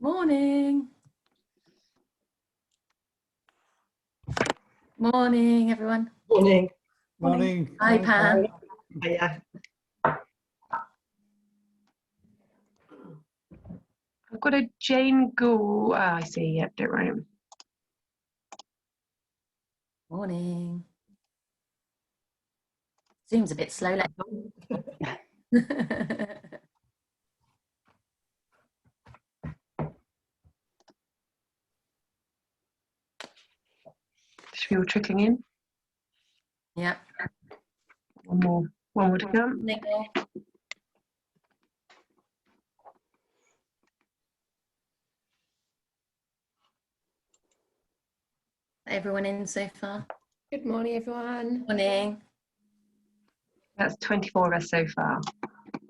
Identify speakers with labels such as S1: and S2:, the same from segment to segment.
S1: Morning. Morning, everyone.
S2: Morning.
S3: Morning.
S1: Hi, Pam.
S2: Hiya.
S4: I've got a Jane Gould. I see. Yep, don't write him.
S1: Morning. Zoom's a bit slow.
S4: Should we all trickling in?
S1: Yep.
S4: One more to come.
S1: Nicole. Everyone in so far?
S5: Good morning, everyone.
S1: Morning.
S4: That's 24 of us so far,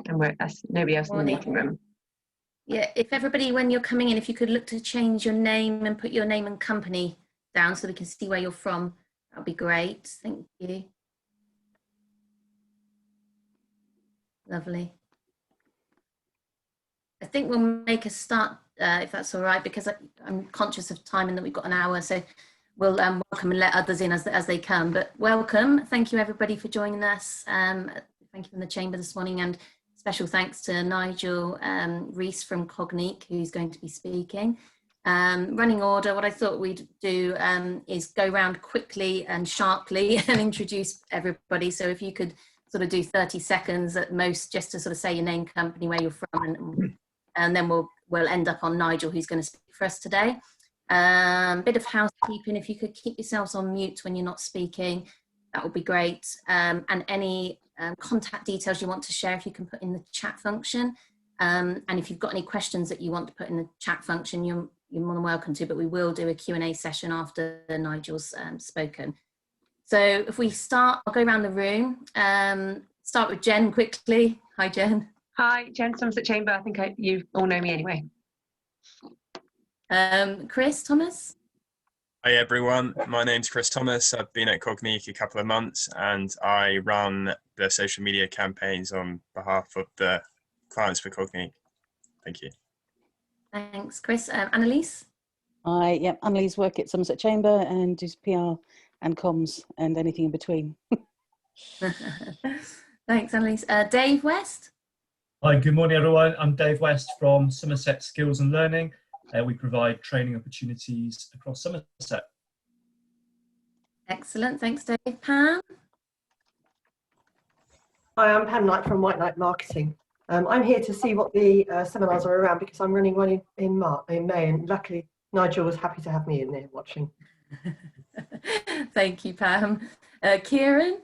S4: and that's nobody else in the meeting room.
S1: Yeah, if everybody, when you're coming in, if you could look to change your name and put your name and company down so we can see where you're from, that would be great. Thank you. Lovely. I think we'll make a start, if that's all right, because I'm conscious of time and that we've got an hour, so we'll welcome and let others in as they come. But welcome. Thank you, everybody, for joining us. Thank you from the Chamber this morning, and special thanks to Nigel Rees from Cognique, who's going to be speaking. Running order, what I thought we'd do is go round quickly and sharply and introduce everybody. So if you could sort of do 30 seconds at most, just to sort of say your name, company, where you're from, and then we'll end up on Nigel, who's going to speak for us today. Bit of housekeeping, if you could keep yourselves on mute when you're not speaking, that would be great. And any contact details you want to share, if you can put in the chat function. And if you've got any questions that you want to put in the chat function, you're more than welcome to, but we will do a Q&A session after Nigel's spoken. So if we start, I'll go around the room. Start with Jen quickly. Hi, Jen.
S4: Hi, Jen, Somerset Chamber. I think you all know me anyway.
S1: Chris Thomas.
S6: Hi everyone, my name's Chris Thomas. I've been at Cognique a couple of months and I run the social media campaigns on behalf of the clients for Cognique. Thank you.
S1: Thanks, Chris. Annalise?
S7: Annalise work at Somerset Chamber and does PR and comms and anything in between.
S1: Thanks, Annalise. Dave West?
S3: Hi, good morning everyone. I'm Dave West from Somerset Skills and Learning. We provide training opportunities across Somerset.
S1: Excellent, thanks Dave. Pam?
S2: Hi, I'm Pam Knight from White Knight Marketing. I'm here to see what the seminars are around because I'm running one in May, and luckily Nigel was happy to have me in there watching.
S1: Thank you, Pam. Kieran?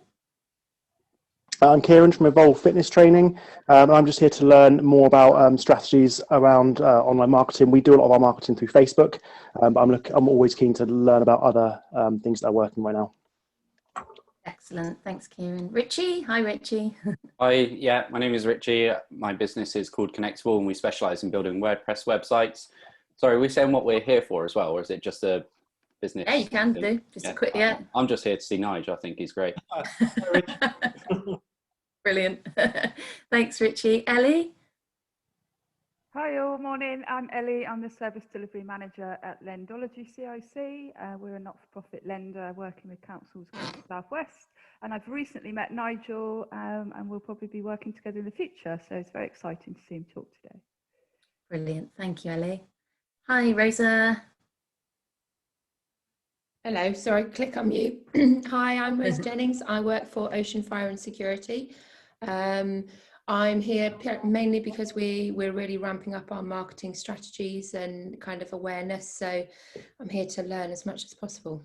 S8: I'm Kieran from Evolve Fitness Training. I'm just here to learn more about strategies around online marketing. We do a lot of our marketing through Facebook, but I'm always keen to learn about other things that are working right now.
S1: Excellent, thanks Kieran. Richie? Hi Richie.
S9: Hi, my name is Richie. My business is called Connectable and we specialise in building WordPress websites. Sorry, are we saying what we're here for as well, or is it just a business?
S1: Yeah, you can do. Just a quick, yeah.
S9: I'm just here to see Nigel. I think he's great.
S1: Brilliant. Thanks, Richie. Ellie?
S10: Hi all, morning. I'm Ellie. I'm the Service Delivery Manager at Lendology CIC. We're a not-for-profit lender working with councils across the South West. And I've recently met Nigel and we'll probably be working together in the future. So it's very exciting to see him talk today.
S1: Brilliant. Thank you, Ellie. Hi, Rosa.
S5: Hello, sorry, click on mute. Hi, I'm Rose Jennings. I work for Ocean Fire and Security. I'm here mainly because we're really ramping up our marketing strategies and kind of awareness. So I'm here to learn as much as possible.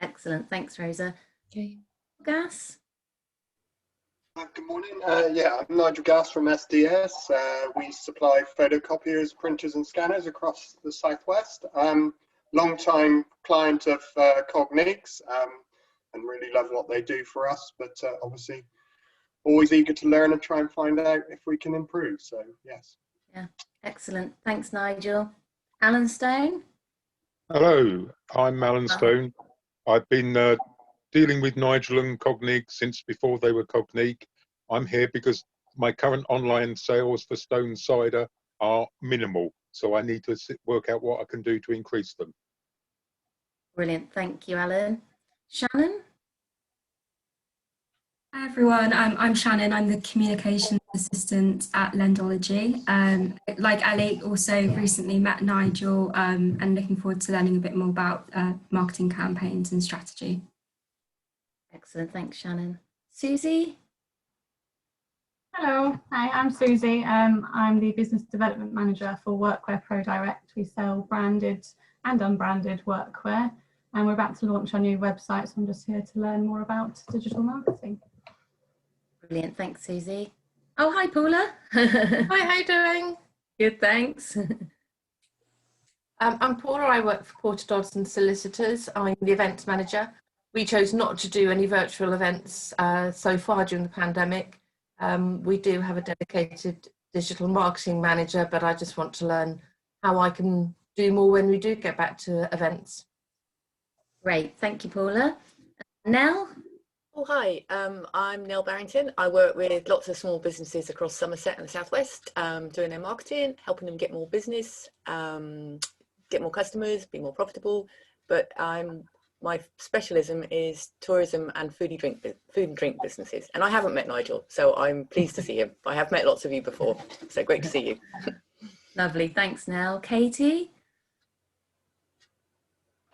S1: Excellent. Thanks, Rosa.
S5: Okay.
S1: Gas?
S11: Good morning. I'm Nigel Gass from SDS. We supply photocopiers, printers and scanners across the Southwest. Long-time client of Cognique's and really love what they do for us, but obviously always eager to learn and try and find out if we can improve. So, yes.
S1: Yeah, excellent. Thanks, Nigel. Alan Stone?
S12: Hello, I'm Alan Stone. I've been dealing with Nigel and Cognique since before they were Cognique. I'm here because my current online sales for Stone Cider are minimal. So I need to work out what I can do to increase them.
S1: Brilliant. Thank you, Alan. Shannon?
S13: Hi everyone, I'm Shannon. I'm the communications assistant at Lendology. Like Ali, also recently met Nigel and looking forward to learning a bit more about marketing campaigns and strategy.
S1: Excellent, thanks Shannon. Susie?
S14: Hello, hi, I'm Susie. I'm the business development manager for Workwear Pro Direct. We sell branded and unbranded workwear, and we're about to launch our new website, so I'm just here to learn more about digital marketing.
S1: Brilliant, thanks Susie. Oh, hi Paula.
S5: Hi, how you doing?
S1: Good, thanks.
S5: I'm Paula. I work for Porter Dodson Solicitors. I'm the events manager. We chose not to do any virtual events so far during the pandemic. We do have a dedicated digital marketing manager, but I just want to learn how I can do more when we do get back to events.
S1: Great, thank you Paula. Nell?
S15: Oh, hi, I'm Nell Barrington. I work with lots of small businesses across Somerset and the Southwest, doing their marketing, helping them get more business, get more customers, be more profitable. But my specialism is tourism and food and drink businesses. And I haven't met Nigel, so I'm pleased to see him. I have met lots of you before, so great to see you.
S1: Lovely, thanks Nell. Katie?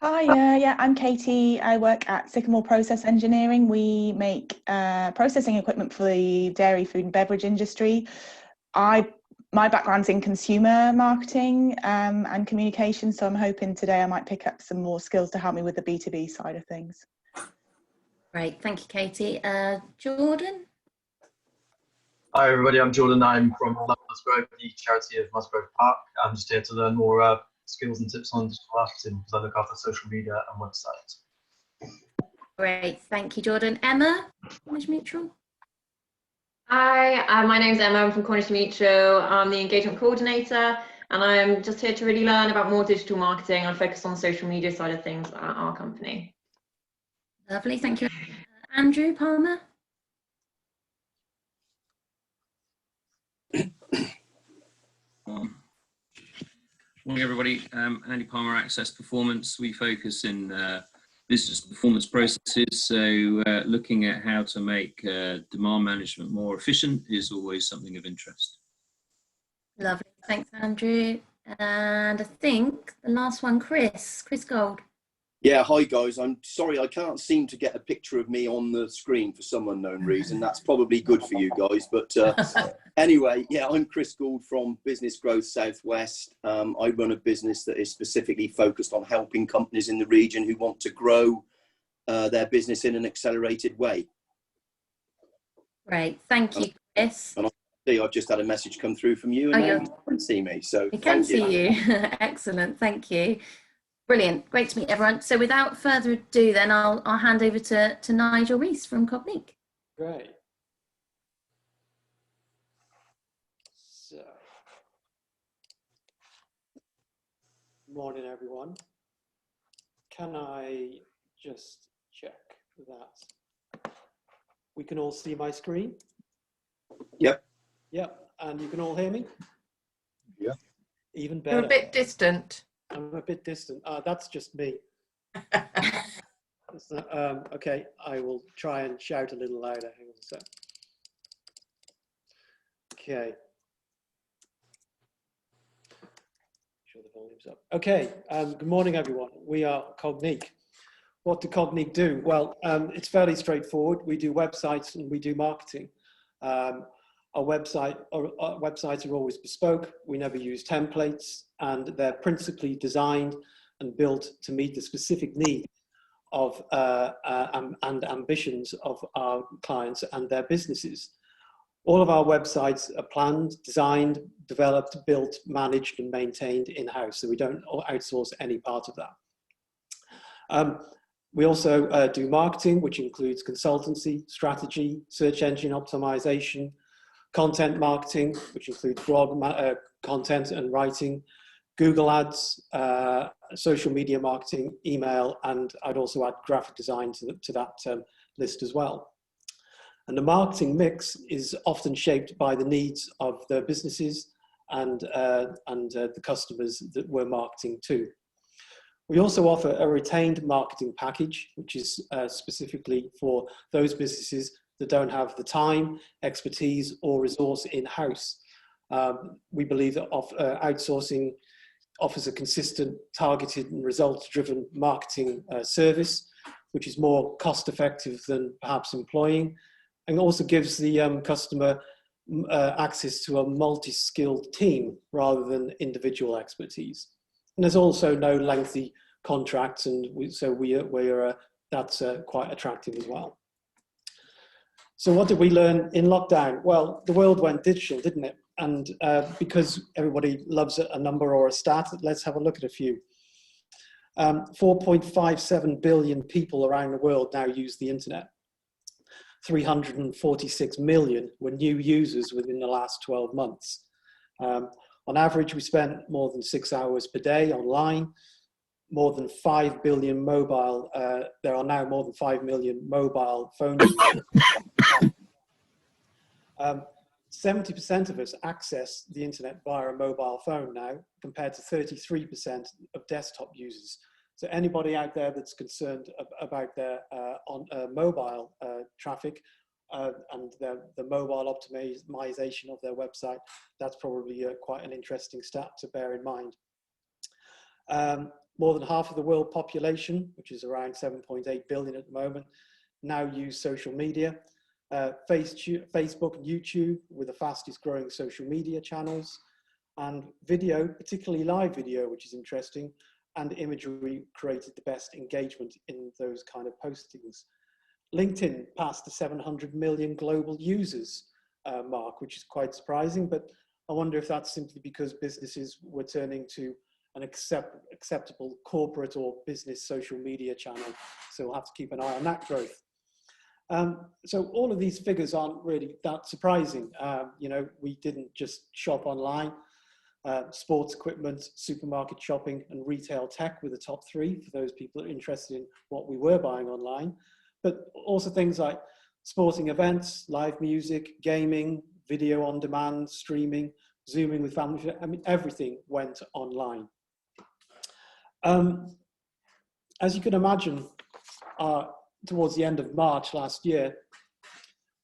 S16: Hi, yeah, I'm Katie. I work at Sycamore Process Engineering. We make processing equipment for the dairy, food and beverage industry. My background's in consumer marketing and communication, so I'm hoping today I might pick up some more skills to help me with the B2B side of things.
S1: Great, thank you Katie. Jordan?
S17: Hi everybody, I'm Jordan. I'm from Musgrove, the charity of Musgrove Park. I'm just here to learn more skills and tips on digital marketing because I look after social media and websites.
S1: Great, thank you Jordan. Emma, Cornish Mutual?
S18: Hi, my name's Emma. I'm from Cornish Mutual. I'm the engagement coordinator, and I'm just here to really learn about more digital marketing and focus on the social media side of things at our company.
S1: Lovely, thank you. Andrew Palmer?
S19: Morning everybody, Andy Palmer, Access Performance. We focus in business performance processes, so looking at how to make demand management more efficient is always something of interest.
S1: Lovely, thanks Andrew. And I think the last one, Chris Gold.
S20: Yeah, hi guys. I'm sorry I can't seem to get a picture of me on the screen for some unknown reason. That's probably good for you guys. But anyway, yeah, I'm Chris Gould from Business Growth Southwest. I run a business that is specifically focused on helping companies in the region who want to grow their business in an accelerated way.
S1: Great, thank you, Chris.
S20: And I've just had a message come through from you, and you can see me. So
S1: we can see you. Excellent, thank you. Brilliant, great to meet everyone. So without further ado then, I'll hand over to Nigel Rees from Cognique.
S21: Great. So, morning everyone. Can I just check that we can all see my screen?
S20: Yep.
S21: Yep, and you can all hear me?
S12: Yeah.
S21: Even better.
S5: You're a bit distant.
S21: I'm a bit distant. That's just me. Okay, I will try and shout a little louder. Hang on a sec. Okay. Sure the volume's up. Okay, good morning everyone. We are Cognique. What do Cognique do? Well, it's fairly straightforward. We do websites and we do marketing. Our websites are always bespoke. We never use templates, and they're principally designed and built to meet the specific needs of and ambitions of our clients and their businesses. All of our websites are planned, designed, developed, built, managed, and maintained in-house, so we don't outsource any part of that. We also do marketing, which includes consultancy, strategy, search engine optimization, content marketing, which includes blog content and writing, Google Ads, social media marketing, email, and I'd also add graphic design to that list as well. And the marketing mix is often shaped by the needs of the businesses and the customers that we're marketing to. We also offer a retained marketing package, which is specifically for those businesses that don't have the time, expertise, or resource in-house. We believe that outsourcing offers a consistent, targeted, and results-driven marketing service, which is more cost-effective than perhaps employing, and also gives the customer access to a multi-skilled team rather than individual expertise. And there's also no lengthy contracts, and that's quite attractive as well. So what did we learn in lockdown? Well, the world went digital, didn't it? And because everybody loves a number or a stat, let's have a look at a few. 4.57 billion people around the world now use the internet. 346 million were new users within the last 12 months. On average, we spent more than 6 hours per day online. More than 5 billion mobile, there are now more than 5 million mobile phone users. 70% of us access the internet via a mobile phone now, compared to 33% of desktop users. So anybody out there that's concerned about their mobile traffic and the mobile optimization of their website, that's probably quite an interesting stat to bear in mind. More than half of the world population, which is around 7.8 billion at the moment, now use social media. Facebook and YouTube were the fastest growing social media channels, and video, particularly live video, which is interesting, and imagery created the best engagement in those kind of postings. LinkedIn passed the 700 million global users mark, which is quite surprising, but I wonder if that's simply because businesses were turning to an acceptable corporate or business social media channel. So we'll have to keep an eye on that growth. So all of these figures aren't really that surprising. You know, we didn't just shop online. Sports equipment, supermarket shopping, and retail tech were the top three for those people interested in what we were buying online. But also things like sporting events, live music, gaming, video on demand, streaming, Zooming with family. I mean, everything went online. As you can imagine, towards the end of March last year,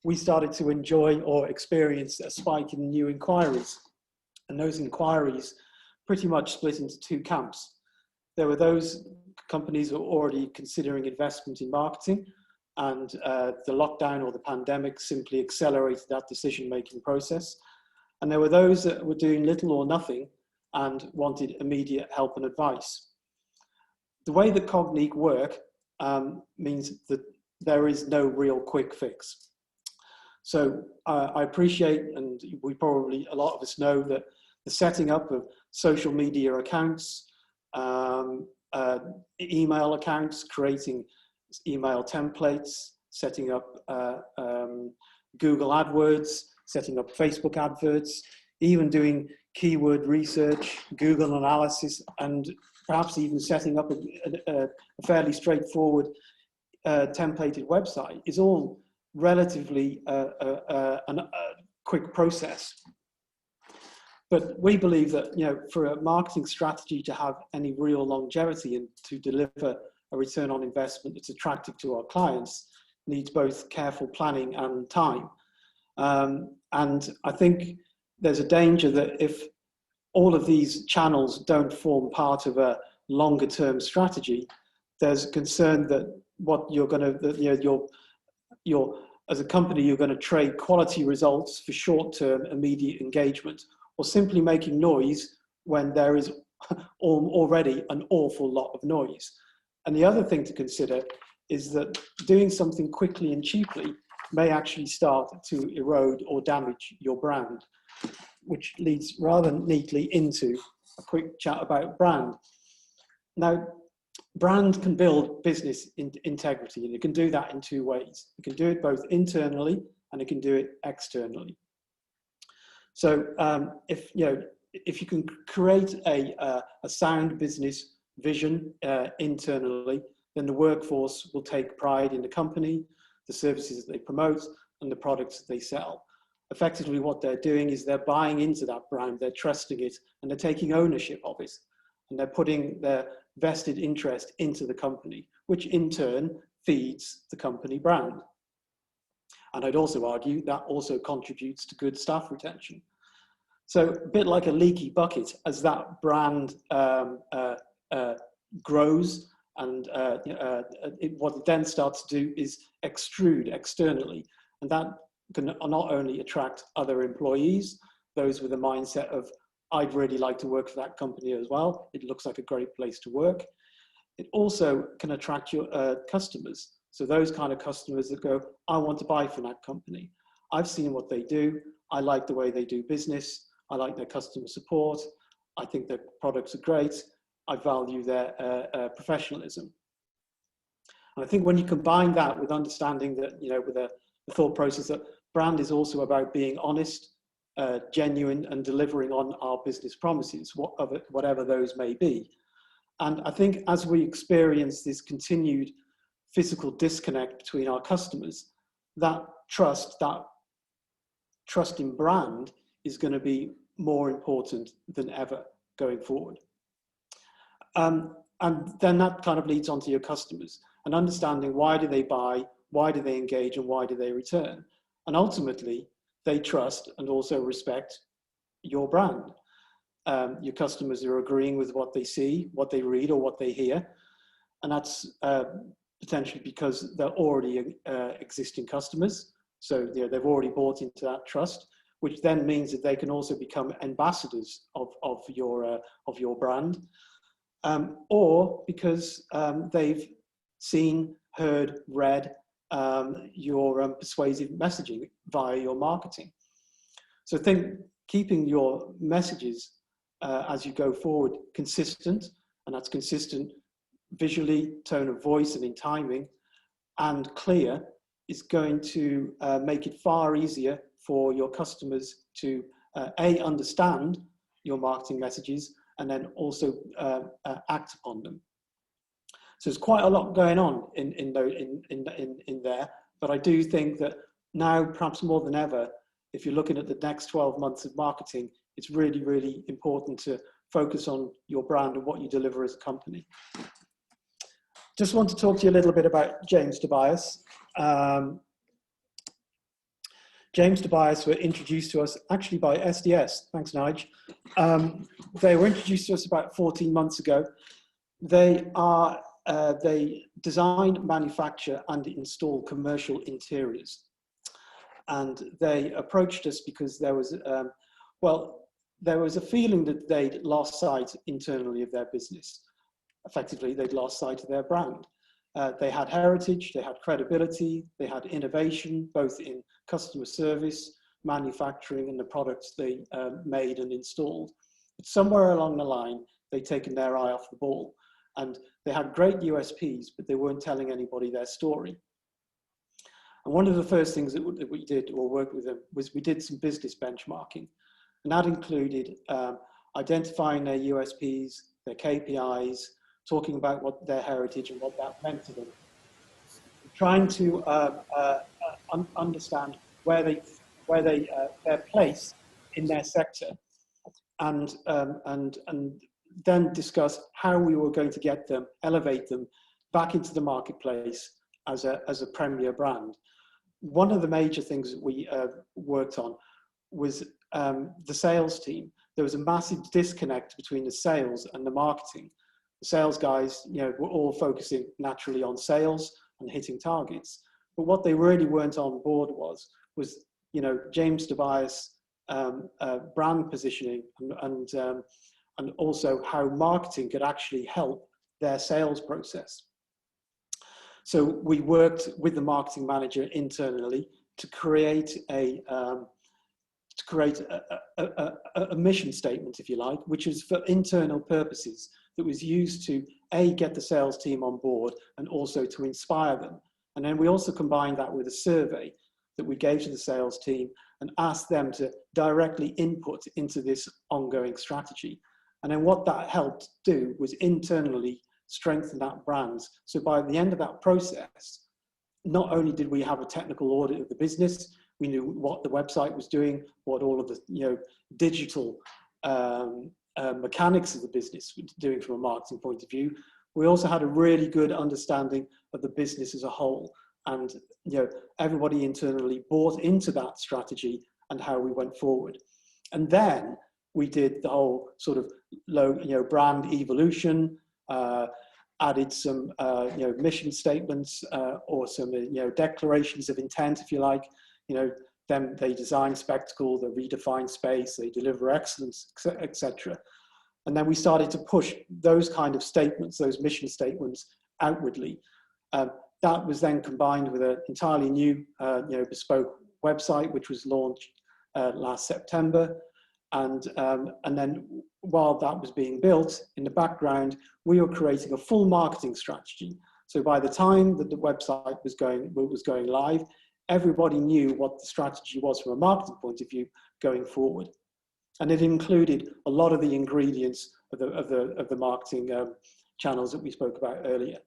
S21: we started to enjoy or experience a spike in new inquiries. And those inquiries pretty much split into two camps. There were those companies who were already considering investment in marketing, and the lockdown or the pandemic simply accelerated that decision-making process. And there were those that were doing little or nothing and wanted immediate help and advice. The way that Cognique work means that there is no real quick fix. So I appreciate, and we probably, a lot of us know, that the setting up of social media accounts, email accounts, creating email templates, setting up Google AdWords, setting up Facebook adverts, even doing keyword research, Google analysis, and perhaps even setting up a fairly straightforward templated website is all relatively a quick process. But we believe that, you know, for a marketing strategy to have any real longevity and to deliver a return on investment that's attractive to our clients needs both careful planning and time. And I think there's a danger that if all of these channels don't form part of a longer term strategy, there's a concern that what you're going to, you know, you're as a company, you're going to trade quality results for short-term immediate engagement, or simply making noise when there is already an awful lot of noise. And the other thing to consider is that doing something quickly and cheaply may actually start to erode or damage your brand, which leads rather neatly into a quick chat about brand. Now, brand can build business integrity, and it can do that in two ways. It can do it both internally and it can do it externally. So if you can create a sound business vision internally, then the workforce will take pride in the company, the services that they promote, and the products that they sell. effectively what they're doing is they're buying into that brand, they're trusting it, and they're taking ownership of it. And they're putting their vested interest into the company, which in turn feeds the company brand. And I'd also argue that also contributes to good staff retention. So a bit like a leaky bucket, as that brand grows, and what it then starts to do is extrude externally. And that can not only attract other employees, those with a mindset of, I'd really like to work for that company as well. It looks like a great place to work. It also can attract your customers. So those kind of customers that go, I want to buy from that company. I've seen what they do. I like the way they do business. I like their customer support. I think their products are great. I value their professionalism. And I think when you combine that with understanding that, with the thought process that brand is also about being honest, genuine, and delivering on our business promises, whatever those may be. And I think as we experience this continued physical disconnect between our customers, that trust in brand is going to be more important than ever going forward. And then that kind of leads on to your customers and understanding why do they buy, why do they engage, and why do they return? And ultimately, they trust and also respect your brand. Your customers are agreeing with what they see, what they read, or what they hear. And that's potentially because they're already existing customers. So they've already bought into that trust, which then means that they can also become ambassadors of your brand. Or because they've seen, heard, read your persuasive messaging via your marketing. So think keeping your messages as you go forward consistent, and that's consistent visually, tone of voice, and in timing, and clear, is going to make it far easier for your customers to understand your marketing messages and then also act upon them. So there's quite a lot going on in there, but I do think that now, perhaps more than ever, if you're looking at the next 12 months of marketing, it's really, really important to focus on your brand and what you deliver as a company. Just want to talk to you a little bit about James Tobias. James Tobias were introduced to us actually by SDS. Thanks, Nigel. They were introduced to us about 14 months ago. They design, manufacture, and install commercial interiors. And they approached us because there was, there was a feeling that they'd lost sight internally of their business. Effectively, they'd lost sight of their brand. They had heritage, they had credibility, they had innovation, both in customer service, manufacturing, and the products they made and installed. But somewhere along the line, they'd taken their eye off the ball. And they had great USPs, but they weren't telling anybody their story. And one of the first things that we did, or worked with them, was we did some business benchmarking. And that included identifying their USPs, their KPIs, talking about what their heritage and what that meant to them. Trying to understand their place in their sector, and then discuss how we were going to get them, elevate them back into the marketplace as a premier brand. One of the major things that we worked on was the sales team. There was a massive disconnect between the sales and the marketing. The sales guys, were all focusing naturally on sales and hitting targets. But what they really weren't on board was James Tobias brand positioning and also how marketing could actually help their sales process. So we worked with the marketing manager internally to create a mission statement, if you like, which was for internal purposes, that was used to get the sales team on board and also to inspire them. And then we also combined that with a survey that we gave to the sales team and asked them to directly input into this ongoing strategy. And then what that helped do was internally strengthen that brand. So by the end of that process, not only did we have a technical audit of the business, We knew what the website was doing, what all of the digital mechanics of the business was doing from a marketing point of view. We also had a really good understanding of the business as a whole, and everybody internally bought into that strategy and how we went forward. And then we did the whole sort of brand evolution, added some mission statements or some declarations of intent, if you like. Then they design spectacle, they redefine space, they deliver excellence, etc. And then we started to push those kind of statements, those mission statements, outwardly. That was then combined with an entirely new bespoke website, which was launched last September. And then while that was being built, in the background, we were creating a full marketing strategy. So by the time that the website was going live, everybody knew what the strategy was from a marketing point of view going forward. And it included a lot of the ingredients of the marketing channels that we spoke about earlier.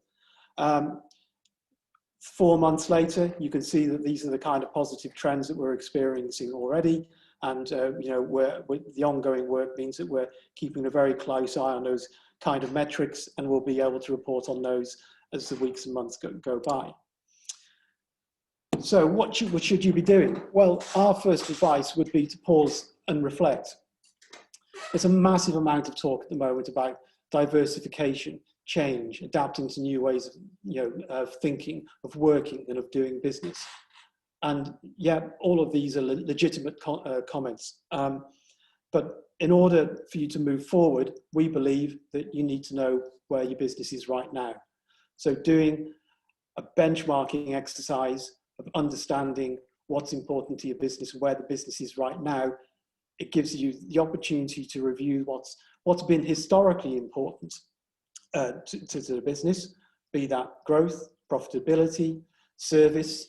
S21: 4 months later, you can see that these are the kind of positive trends that we're experiencing already. And the ongoing work means that we're keeping a very close eye on those kind of metrics, and we'll be able to report on those as the weeks and months go by. So what should you be doing? Well, our first advice would be to pause and reflect. There's a massive amount of talk at the moment about diversification, change, adapting to new ways of thinking, of working, and of doing business. And yeah, all of these are legitimate comments. But in order for you to move forward, we believe that you need to know where your business is right now. So doing a benchmarking exercise of understanding what's important to your business, where the business is right now, it gives you the opportunity to review what's been historically important to the business, be that growth, profitability, service,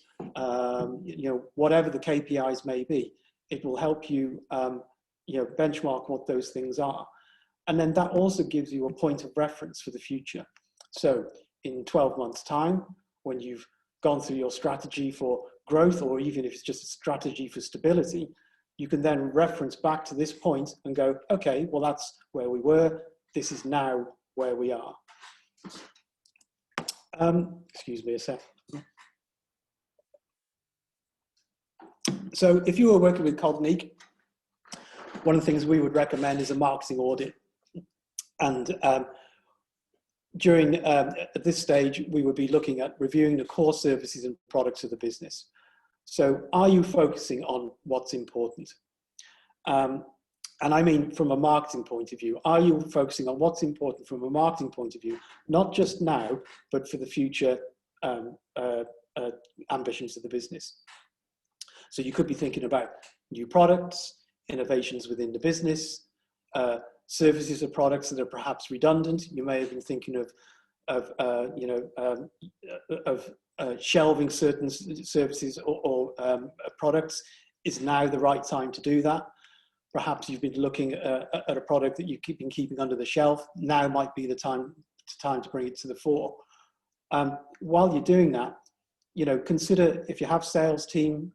S21: whatever the KPIs may be. It will help you, benchmark what those things are. And then that also gives you a point of reference for the future. So in 12 months' time, when you've gone through your strategy for growth, or even if it's just a strategy for stability, you can then reference back to this point and go, okay, well, that's where we were. This is now where we are. Excuse me a sec. So if you were working with Cognique, one of the things we would recommend is a marketing audit. And at this stage, we would be looking at reviewing the core services and products of the business. So are you focusing on what's important? And I mean, from a marketing point of view, are you focusing on what's important from a marketing point of view, not just now, but for the future ambitions of the business? So you could be thinking about new products, innovations within the business, services or products that are perhaps redundant. You may have been thinking of shelving certain services or products. Is now the right time to do that? Perhaps you've been looking at a product that you've been keeping under the shelf. Now might be the time to bring it to the fore. While you're doing that, consider if you have sales team,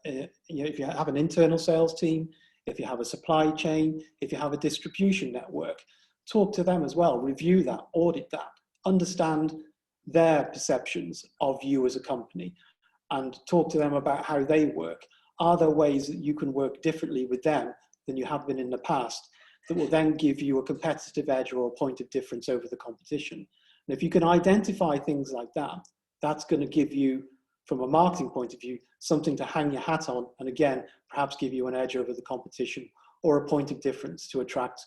S21: if you have an internal sales team, if you have a supply chain, if you have a distribution network, talk to them as well, review that, audit that, understand their perceptions of you as a company, and talk to them about how they work. Are there ways that you can work differently with them than you have been in the past that will then give you a competitive edge or a point of difference over the competition? And if you can identify things like that, that's going to give you, from a marketing point of view, something to hang your hat on, and again, perhaps give you an edge over the competition or a point of difference to attract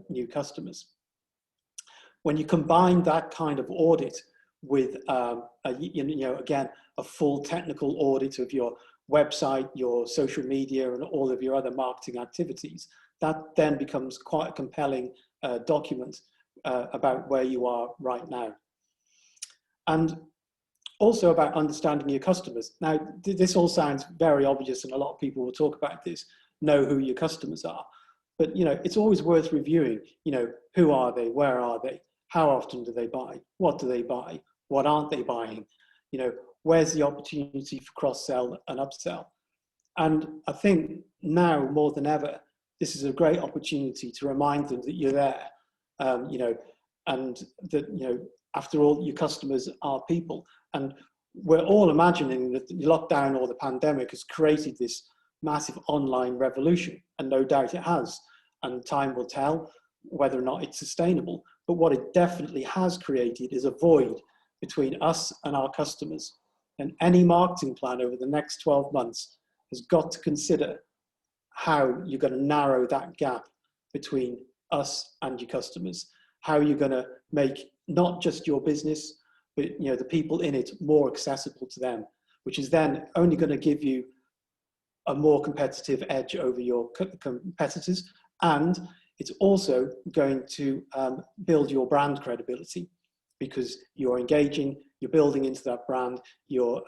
S21: new customers. When you combine that kind of audit with, again, a full technical audit of your website, your social media, and all of your other marketing activities, that then becomes quite a compelling document about where you are right now. And also about understanding your customers. Now, this all sounds very obvious, and a lot of people will talk about this, know who your customers are. But, it's always worth reviewing, who are they, where are they, how often do they buy, what do they buy, what aren't they buying, where's the opportunity for cross-sell and upsell. And I think now more than ever, this is a great opportunity to remind them that you're there, you know, and that, you know, after all, your customers are people. And we're all imagining that the lockdown or the pandemic has created this massive online revolution, and no doubt it has, and time will tell whether or not it's sustainable. But what it definitely has created is a void between us and our customers. And any marketing plan over the next 12 months has got to consider how you're going to narrow that gap between us and your customers, how you're going to make not just your business, but, you know, the people in it more accessible to them, which is then only going to give you a more competitive edge over your competitors. And it's also going to build your brand credibility, because you're engaging, you're building into that brand, you're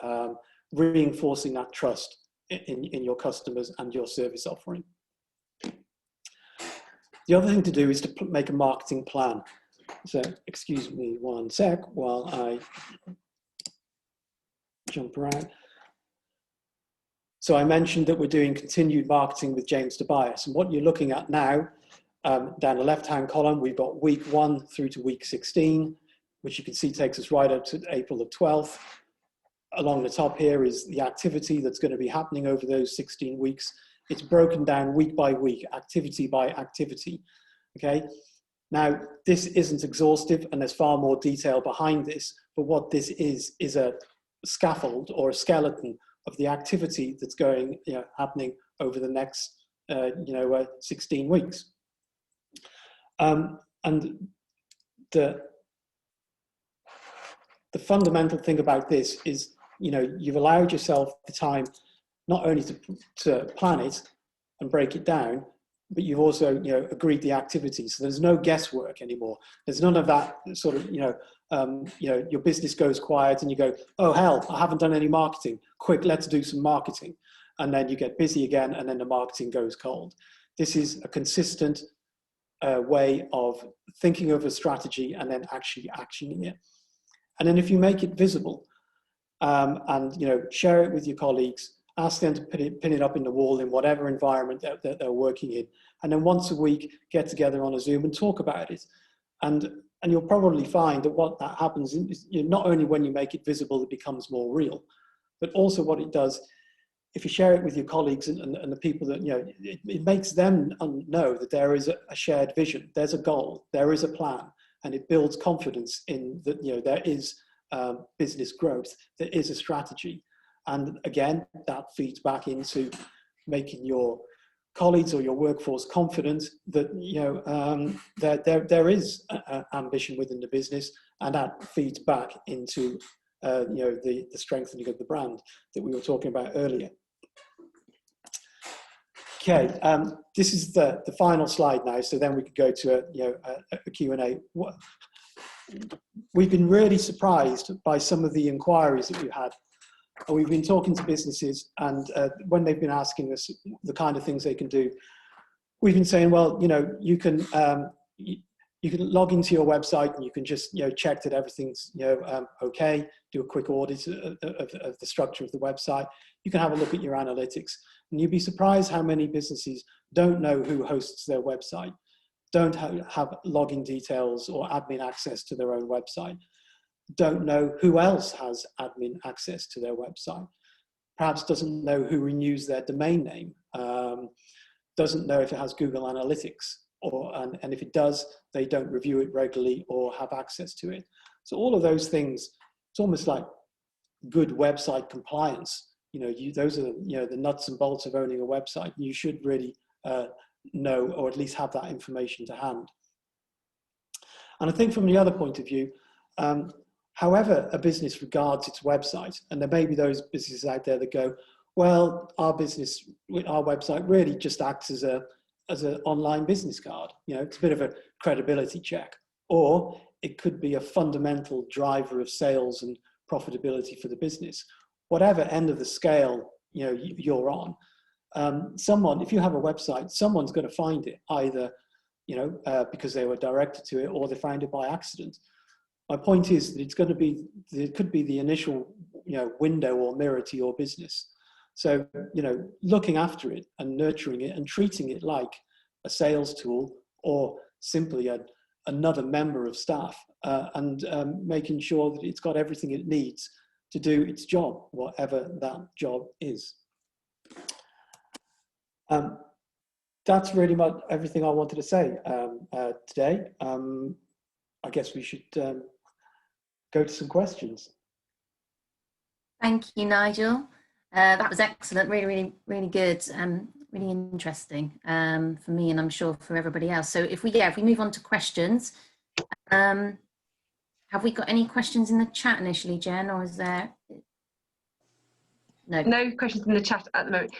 S21: reinforcing that trust in your customers and your service offering. The other thing to do is to make a marketing plan. So excuse me one sec while I jump around. So I mentioned that we're doing continued marketing with James Tobias, and what you're looking at now, down the left-hand column, we've got week 1 through to week 16, which you can see takes us right up to April the 12th. Along the top here is the activity that's going to be happening over those 16 weeks. It's broken down week by week, activity by activity, okay? Now, this isn't exhaustive, and there's far more detail behind this, but what this is a scaffold or a skeleton of the activity that's going, you know, happening over the next 16 weeks. And the fundamental thing about this is, you know, you've allowed yourself the time not only to plan it and break it down, but you've also, you know, agreed the activities. So there's no guesswork anymore. There's none of that sort of, you know, your business goes quiet and you go, oh hell, I haven't done any marketing. Quick, let's do some marketing. And then you get busy again, and then the marketing goes cold. This is a consistent way of thinking of a strategy and then actually actioning it. And then if you make it visible, and, you know, share it with your colleagues, ask them to pin it up in the wall in whatever environment that they're working in. And then once a week, get together on a Zoom and talk about it. And you'll probably find that what that happens is, you know, not only when you make it visible, it becomes more real, but also what it does, if you share it with your colleagues and the people that, you know, it makes them know that there is a shared vision, there's a goal, there is a plan, and it builds confidence in that, you know, there is business growth, there is a strategy. And again, that feeds back into making your colleagues or your workforce confident that, you know, that there is ambition within the business, and that feeds back into you know, the strengthening of the brand that we were talking about earlier. Okay, this is the final slide now, so then we could go to a Q&A. We've been really surprised by some of the inquiries that we've had. We've been talking to businesses, and when they've been asking us the kind of things they can do, we've been saying, well, you know, you can log into your website and you can just, you know, check that everything's, you know, okay, do a quick audit of the structure of the website. You can have a look at your analytics, and you'd be surprised how many businesses don't know who hosts their website, don't have login details or admin access to their own website, don't know who else has admin access to their website, perhaps doesn't know who renews their domain name, doesn't know if it has Google Analytics, and if it does, they don't review it regularly or have access to it. So all of those things, it's almost like good website compliance. You know, those are, you know, the nuts and bolts of owning a website. You should really know, or at least have that information to hand. And I think from the other point of view, however a business regards its website, and there may be those businesses out there that go, well, our website really just acts as an online business card. You know, it's a bit of a credibility check, or it could be a fundamental driver of sales and profitability for the business. Whatever end of the scale, you know, you're on, if you have a website, someone's going to find it, either, you know, because they were directed to it, or they found it by accident. My point is that it could be the initial, you know, window or mirror to your business. So, you know, looking after it and nurturing it and treating it like a sales tool or simply another member of staff, and making sure that it's got everything it needs to do its job, whatever that job is. That's really much everything I wanted to say today. I guess we should go to some questions.
S1: Thank you, Nigel. That was excellent, really good, really interesting for me, and I'm sure for everybody else. So if we move on to questions, have we got any questions in the chat initially, Jen, or is there?
S4: No questions in the chat at the moment.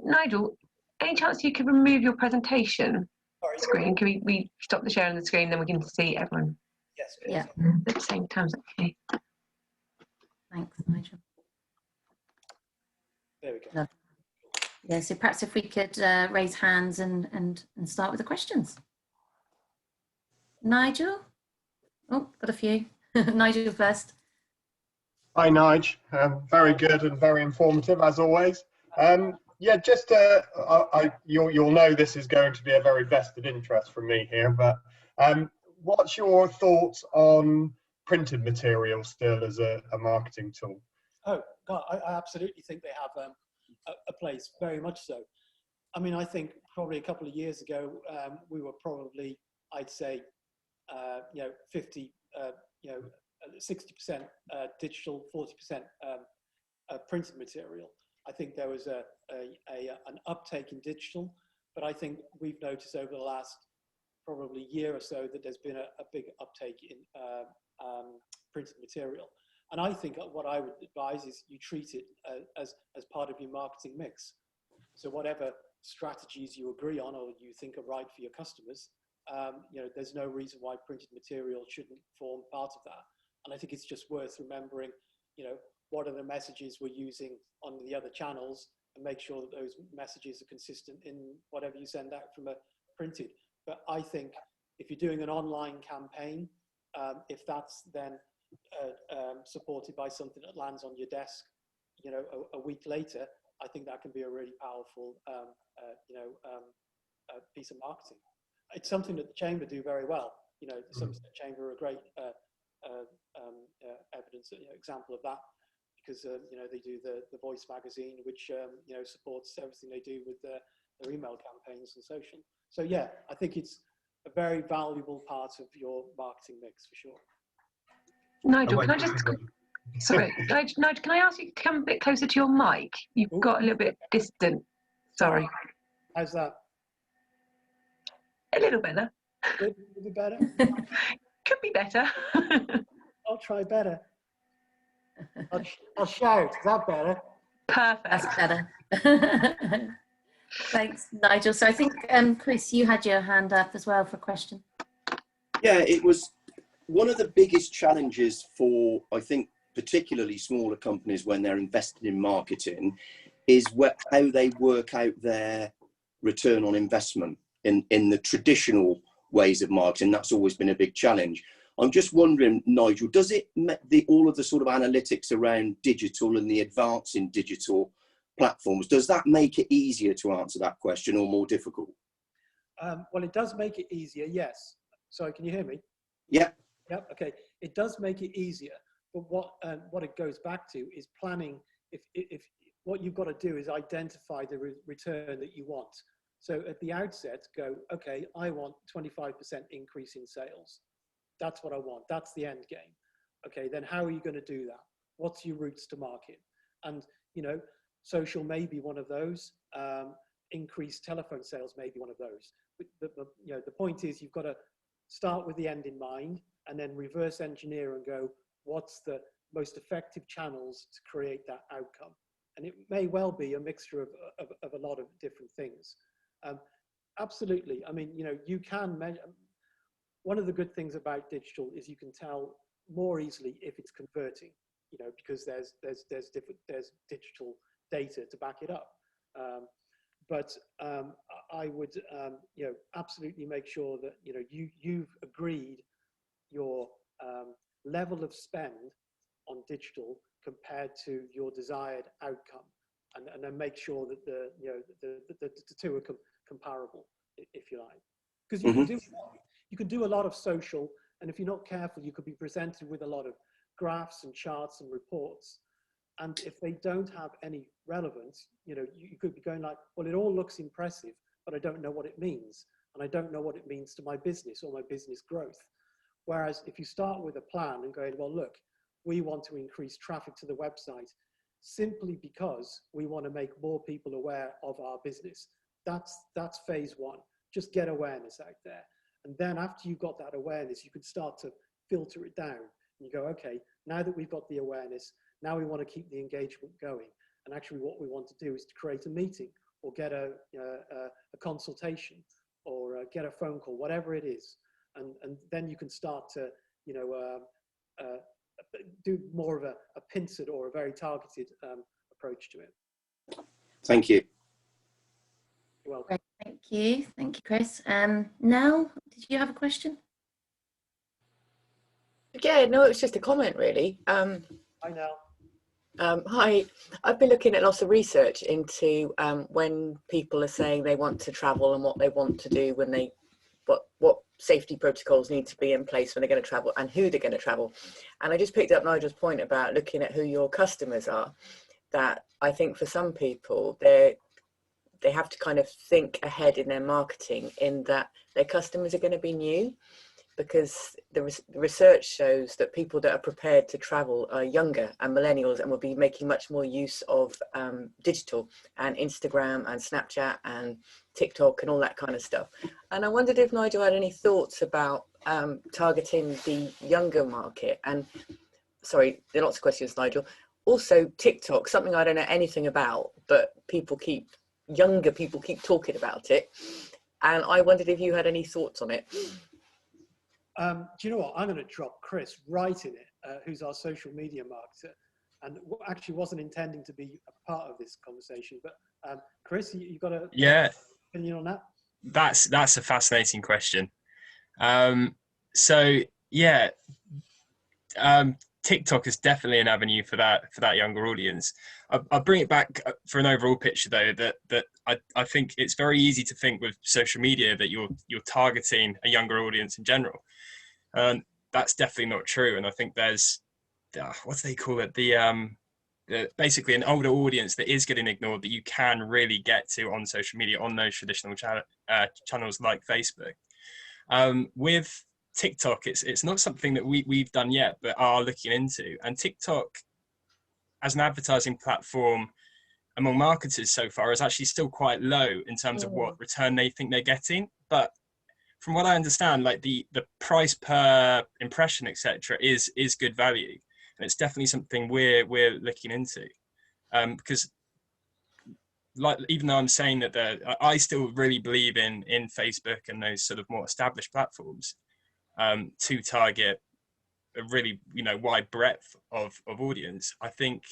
S4: Nigel, any chance you could remove your presentation screen? Can we stop the sharing the screen, then we can see everyone?
S21: Yes.
S1: Yeah.
S4: At the same time, okay.
S1: Thanks, Nigel.
S21: There we go.
S1: Lovely. Yeah, so perhaps if we could raise hands and start with the questions. Nigel? Oh, got a few. Nigel first.
S11: Hi, Nigel. Very good and very informative as always. Yeah, just you'll know this is going to be a very vested interest from me here, but what's your thoughts on printed material still as a marketing tool?
S21: Oh, God, I absolutely think they have a place, very much so. I mean, I think probably a couple of years ago, we were probably, I'd say, 50, 60% digital, 40% printed material. I think there was an uptake in digital, but I think we've noticed over the last probably year or so that there's been a big uptake in printed material. And I think what I would advise is you treat it as part of your marketing mix. So whatever strategies you agree on or you think are right for your customers, there's no reason why printed material shouldn't form part of that. And I think it's just worth remembering, what are the messages we're using on the other channels, and make sure that those messages are consistent in whatever you send out from a printed. But I think if you're doing an online campaign, if that's then supported by something that lands on your desk, a week later, I think that can be a really powerful, piece of marketing. It's something that the Chamber do very well. The Somerset Chamber are a great evidence, example of that, because they do the Voice magazine, which supports everything they do with their email campaigns and social. So yeah, I think it's a very valuable part of your marketing mix for sure.
S4: Nigel, can I just sorry, Nigel, can I ask you to come a bit closer to your mic? You've got a little bit distant. Sorry.
S21: How's that?
S4: A little better.
S21: A little bit better?
S4: Could be better.
S21: I'll try better. I'll shout. Is that better?
S4: Perfect.
S1: That's better. Thanks, Nigel. So I think, Chris, you had your hand up as well for a question.
S20: Yeah, it was one of the biggest challenges for, I think, particularly smaller companies when they're invested in marketing is how they work out their return on investment in the traditional ways of marketing. That's always been a big challenge. I'm just wondering, Nigel, does it all of the sort of analytics around digital and the advance in digital platforms, does that make it easier to answer that question or more difficult?
S21: Well, it does make it easier, yes. Sorry, can you hear me?
S20: Yeah.
S21: Yep. Okay. It does make it easier, but what it goes back to is planning. If what you've got to do is identify the return that you want. So at the outset, go, okay, I want 25% increase in sales. That's what I want. That's the end game. Okay, then how are you going to do that? What's your routes to market? And social may be one of those. Increased telephone sales may be one of those. But the point is, you've got to start with the end in mind, and then reverse engineer and go, what's the most effective channels to create that outcome? And it may well be a mixture of a lot of different things. Absolutely. I mean, you can measure. One of the good things about digital is you can tell more easily if it's converting, because there's digital data to back it up. But I would, absolutely make sure that you've agreed your level of spend on digital compared to your desired outcome. and then make sure that the two are comparable, if you like. Because you can do a lot of social, and if you're not careful, you could be presented with a lot of graphs and charts and reports. And if they don't have any relevance, you could be going like, well, it all looks impressive, but I don't know what it means. And I don't know what it means to my business or my business growth. Whereas if you start with a plan and going, well, look, we want to increase traffic to the website simply because we want to make more people aware of our business. That's phase one. Just get awareness out there. And then after you've got that awareness, you can start to filter it down. And you go, okay, now that we've got the awareness, now we want to keep the engagement going. And actually what we want to do is to create a meeting or get a consultation or get a phone call, whatever it is. And then you can start to, do more of a pincered or a very targeted approach to it.
S20: Thank you.
S21: You're welcome.
S1: Great, thank you, Chris. Nell, did you have a question?
S15: Yeah, no, it's just a comment really.
S21: Hi, Nell.
S15: Hi, I've been looking at lots of research into when people are saying they want to travel and what they want to do when they, what safety protocols need to be in place when they're going to travel and who they're going to travel. And I just picked up Nigel's point about looking at who your customers are, that I think for some people, they have to kind of think ahead in their marketing in that their customers are going to be new, because the research shows that people that are prepared to travel are younger and millennials and will be making much more use of digital and Instagram and Snapchat and TikTok and all that kind of stuff. And I wondered if Nigel had any thoughts about targeting the younger market. And sorry, there are lots of questions, Nigel. Also TikTok, something I don't know anything about, but younger people keep talking about it. And I wondered if you had any thoughts on it.
S21: Do you know what? I'm going to drop Chris right in it, who's our social media marketer, and actually wasn't intending to be a part of this conversation. But Chris, you got a opinion on that?
S6: That's a fascinating question. So yeah, TikTok is definitely an avenue for that younger audience. I'll bring it back for an overall picture though, that I think it's very easy to think with social media that you're targeting a younger audience in general. That's definitely not true. And I think there's, what do they call it? Basically an older audience that is getting ignored that you can really get to on social media, on those traditional channels like Facebook. With TikTok, it's not something that we've done yet, but are looking into. And TikTok, as an advertising platform among marketers so far, is actually still quite low in terms of what return they think they're getting. But from what I understand, like the price per impression, etc., is good value, and it's definitely something we're looking into. Because, like, even though I'm saying that I still really believe in Facebook and those sort of more established platforms to target a really wide breadth of audience. I think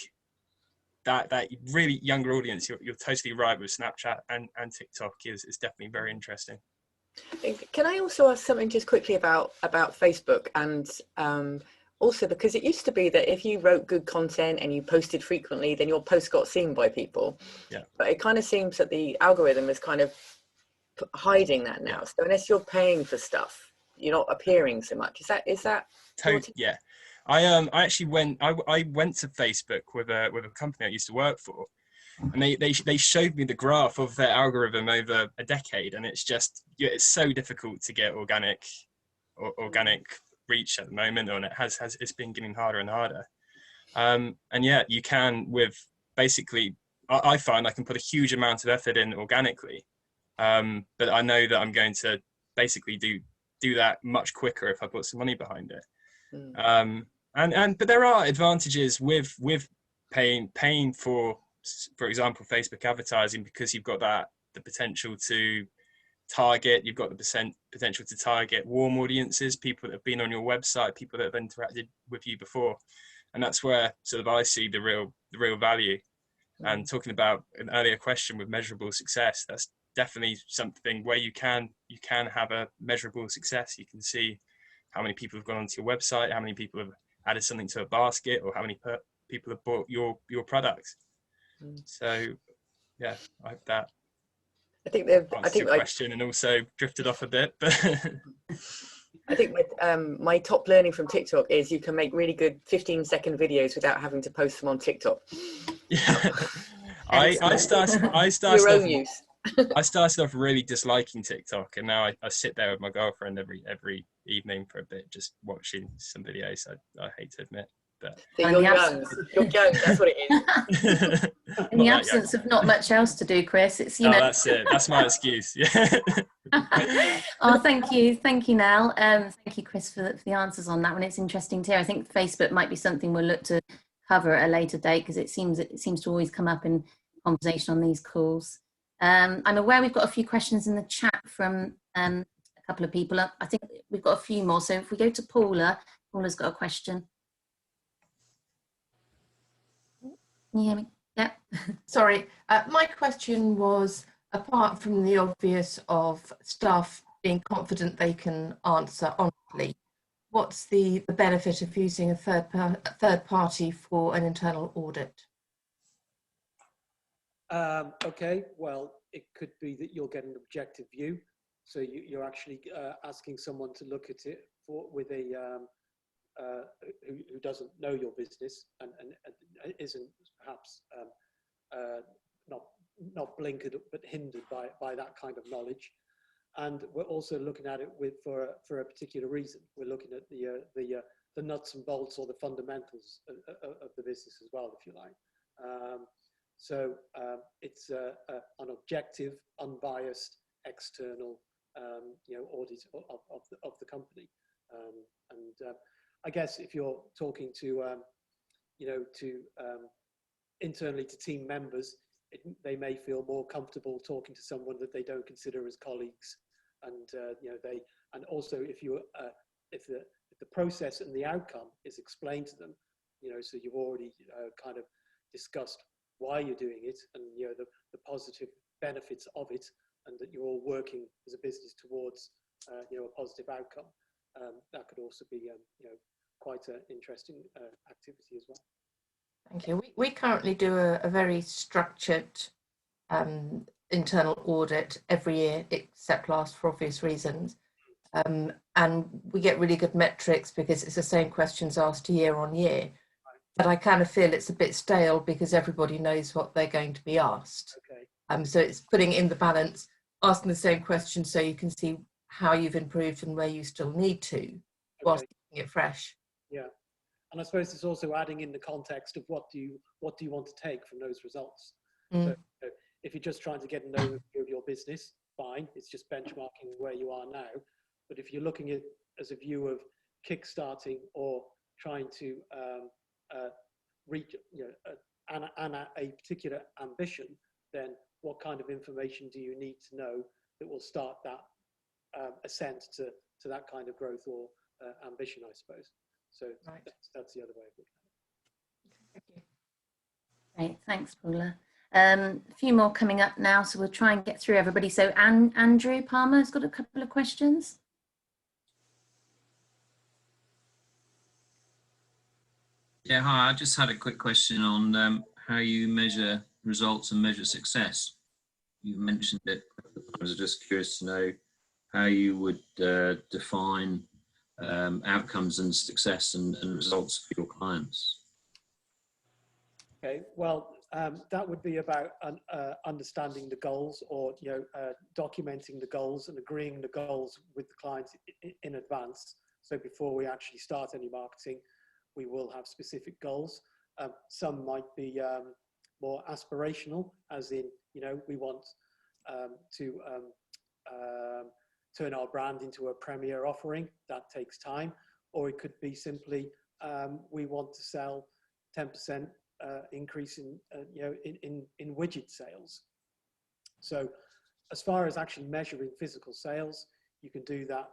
S6: that really younger audience, you're totally right with Snapchat and TikTok is definitely very interesting.
S15: Can I also ask something just quickly about Facebook, and also because it used to be that if you wrote good content and you posted frequently, then your post got seen by people.
S6: Yeah.
S15: But it kind of seems that the algorithm is kind of hiding that now. So unless you're paying for stuff, you're not appearing so much. Is that?
S6: Yeah. I actually went to Facebook with a company I used to work for, and they showed me the graph of their algorithm over a decade, and it's it's so difficult to get organic reach at the moment, and it's been getting harder and harder. And yeah, you can with basically, I find I can put a huge amount of effort in organically, but I know that I'm going to basically do that much quicker if I put some money behind it. But there are advantages with paying for example, Facebook advertising, because you've got the potential to target, you've got the potential to target warm audiences, people that have been on your website, people that have interacted with you before, and that's where sort of I see the real value. And talking about an earlier question with measurable success, that's definitely something where you can have a measurable success. You can see how many people have gone onto your website, how many people have added something to a basket, or how many people have bought your products. So yeah, I hope that
S15: I think they've. I
S6: answers
S15: think
S6: your question and also drifted off a bit. But
S15: I think my top learning from TikTok is you can make really good 15-second videos without having to post them on TikTok.
S6: Yeah, I started
S15: your own
S6: off,
S15: use.
S6: I started off really disliking TikTok, and now I sit there with my girlfriend every evening for a bit, just watching some videos. I hate to admit, but
S15: So you're young. You're young. That's what it is.
S1: In the absence of not much else to do, Chris, it's
S6: that's it. That's my excuse. Yeah.
S1: Oh, thank you, Nell. Thank you, Chris, for the answers on that one. It's interesting to hear. I think Facebook might be something we'll look to cover at a later date because it seems to always come up in conversation on these calls. I'm aware we've got a few questions in the chat from a couple of people. I think we've got a few more. So if we go to Paula, Paula's got a question. Can you hear me? Yeah.
S7: Sorry, my question was, apart from the obvious of staff being confident they can answer honestly, what's the benefit of using a third party for an internal audit?
S21: Okay, well, it could be that you'll get an objective view. So you're actually asking someone to look at it with a who doesn't know your business and isn't perhaps not blinkered but hindered by that kind of knowledge. And we're also looking at it for a particular reason. We're looking at the nuts and bolts or the fundamentals of the business as well, if you like. So it's an objective, unbiased, external audit of the company. I guess if you're talking to internally to team members, they may feel more comfortable talking to someone that they don't consider as colleagues, and and also if the process and the outcome is explained to them, so you've already kind of discussed why you're doing it and the positive benefits of it, and that you're all working as a business towards a positive outcome. That could also be quite an interesting activity as well.
S7: Thank you. We currently do a very structured internal audit every year, except last for obvious reasons. And we get really good metrics because it's the same questions asked year on year. But I kind of feel it's a bit stale because everybody knows what they're going to be asked.
S21: Okay.
S7: So it's putting in the balance, asking the same questions so you can see how you've improved and where you still need to, whilst keeping it fresh.
S21: Yeah. And I suppose it's also adding in the context of what do you want to take from those results. So if you're just trying to get an overview of your business, fine, it's just benchmarking where you are now. But if you're looking at as a view of kickstarting or trying to reach a particular ambition, then what kind of information do you need to know that will start that ascent to that kind of growth or ambition, I suppose. So that's the other way of looking at it.
S7: Thank you.
S1: Great, thanks, Paula. A few more coming up now, so we'll try and get through everybody. So Andrew Palmer has got a couple of questions.
S19: Yeah, hi. I just had a quick question on how you measure results and measure success. You mentioned it. I was just curious to know how you would define outcomes and success and results for your clients.
S21: Okay, well, that would be about understanding the goals, or documenting the goals and agreeing the goals with the client in advance. So before we actually start any marketing, we will have specific goals. Some might be more aspirational, as in, we want to turn our brand into a premier offering. That takes time. Or it could be simply, we want to sell 10% increase in widget sales. So as far as actually measuring physical sales, you can do that